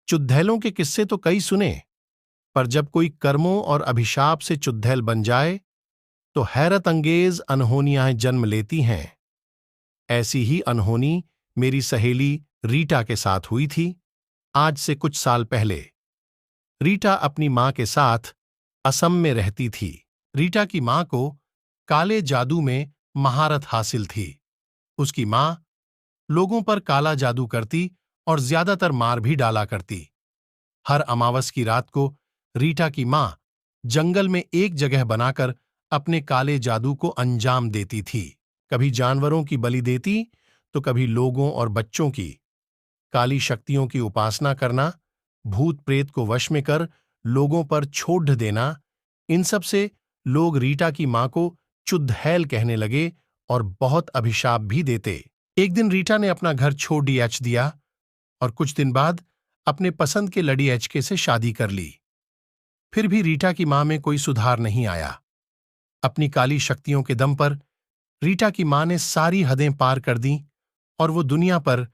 चुड़ैलों के किस्से तो कई सुने, पर जब कोई कर्मों और अभिशाप से चुड़ैल बन जाए तो हैरत अंगेज अनहोनियां जन्म लेती हैं। ऐसी ही अनहोनी मेरी सहेली रीटा के साथ हुई थी, आज से कुछ साल पहले। रीटा अपनी मां के साथ असम में रहती थी। रीटा की मां को काले जादू में महारत हासिल थी। उसकी मां लोगों पर काला जादू करती और ज्यादातर मार भी डाला करती। हर अमावस की रात को रीटा की मां जंगल में एक जगह बनाकर अपने काले जादू को अंजाम देती थी। कभी जानवरों की बलि देती तो कभी लोगों और बच्चों की। काली शक्तियों की उपासना करना, भूत प्रेत को वश में कर लोगों पर छोड़ देना, इन सब से लोग रीटा की मां को चुड़ैल कहने लगे और बहुत अभिशाप भी देते। एक दिन रीटा ने अपना घर छोड़ दिया और कुछ दिन बाद अपने पसंद के लड़के से शादी कर ली। फिर भी रीटा की मां में कोई सुधार नहीं आया। अपनी काली शक्तियों के दम पर रीटा की मां ने सारी हदें पार कर दी और वो दुनिया पर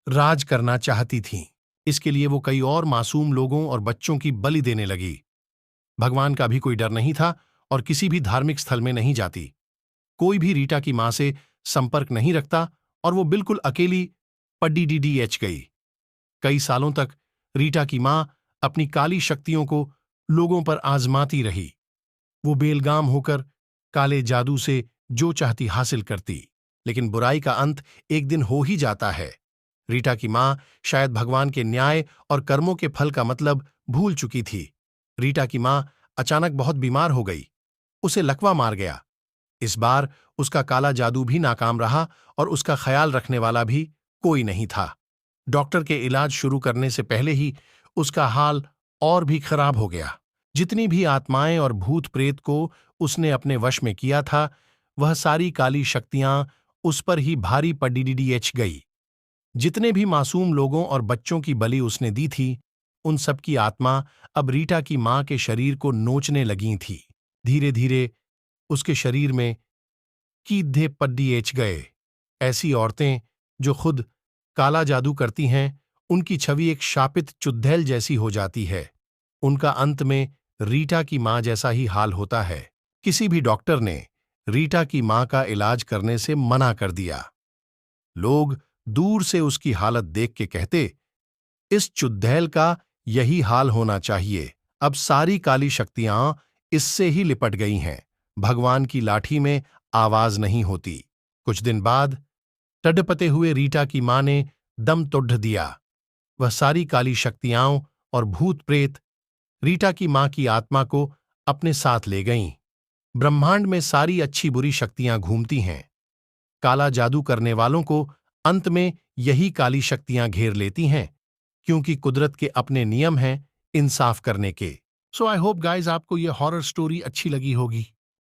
राज करना चाहती थीं। इसके लिए वो कई और मासूम लोगों और बच्चों की बलि देने लगी। भगवान का भी कोई डर नहीं था और किसी भी धार्मिक स्थल में नहीं जाती। कोई भी रीटा की मां से संपर्क नहीं रखता और वो बिल्कुल अकेली पड्डीडीडीएच गई। कई सालों तक रीटा की मां अपनी काली शक्तियों को लोगों पर आजमाती रही। वो बेलगाम होकर काले जादू से जो चाहती हासिल करती, लेकिन बुराई का अंत एक दिन हो ही जाता है। रीटा की मां शायद भगवान के न्याय और कर्मों के फल का मतलब भूल चुकी थी। रीटा की मां अचानक बहुत बीमार हो गई। उसे लकवा मार गया। इस बार उसका काला जादू भी नाकाम रहा और उसका ख्याल रखने वाला भी कोई नहीं था। डॉक्टर के इलाज शुरू करने से पहले ही उसका हाल और भी खराब हो गया। जितनी भी आत्माएं और भूत प्रेत को उसने अपने वश में किया था, वह सारी काली शक्तियां उस पर ही भारी पडीडीएच गई। जितने भी मासूम लोगों और बच्चों की बलि उसने दी थी, उन सब की आत्मा अब रीटा की मां के शरीर को नोचने लगी थी। धीरे धीरे उसके शरीर में कीधे पड्डीएच गए। ऐसी औरतें जो खुद काला जादू करती हैं, उनकी छवि एक शापित चुड़ैल जैसी हो जाती है। उनका अंत में रीटा की मां जैसा ही हाल होता है। किसी भी डॉक्टर ने रीटा की मां का इलाज करने से मना कर दिया। लोग दूर से उसकी हालत देख के कहते, इस चुड़ैल का यही हाल होना चाहिए। अब सारी काली शक्तियां इससे ही लिपट गई हैं। भगवान की लाठी में आवाज नहीं होती। कुछ दिन बाद टडपते हुए रीटा की मां ने दम तोड़ दिया। वह सारी काली शक्तियां और भूत प्रेत रीटा की मां की आत्मा को अपने साथ ले गईं। ब्रह्मांड में सारी अच्छी बुरी शक्तियां घूमती हैं। काला जादू करने वालों को अंत में यही काली शक्तियां घेर लेती हैं, क्योंकि कुदरत के अपने नियम हैं इंसाफ करने के। सो आई होप गाइज आपको यह हॉरर स्टोरी अच्छी लगी होगी।